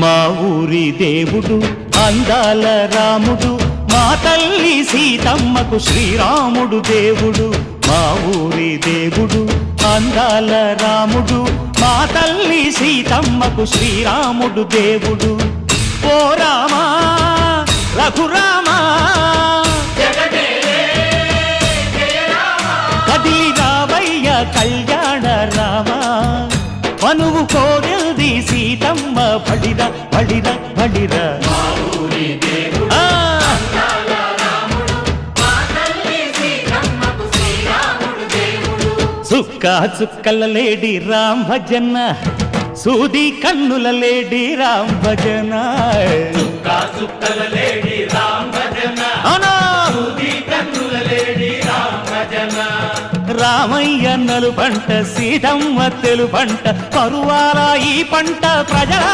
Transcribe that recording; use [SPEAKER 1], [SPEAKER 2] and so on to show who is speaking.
[SPEAKER 1] మా ఊరి దేవుడు అందాల రాముడు, మా తల్లి సీతమ్మకు శ్రీరాముడు దేవుడు. మా ఊరి దేవుడు అందాల రాముడు, మా తల్లి సీతమ్మకు శ్రీరాముడు దేవుడు. ఓ రామా రఘురామా కదిలి రావయ్య కళ్యాణ రామా, మనువు కోరెల్ది సీతమ్మ బడిరా బడిరా బడిరా. చుక్క చుక్కల లేడి రామ్ భజన, సూది కన్నుల లేడి రామ్ భజన.
[SPEAKER 2] చుక్కల లేడి రామ్ భజన, సూది కన్నుల లేడి రామ్ భజన.
[SPEAKER 1] రామయ్య నలు పంట, సీతమ్మ తెలు పంట, పరువాల ఈ పంట ప్రజల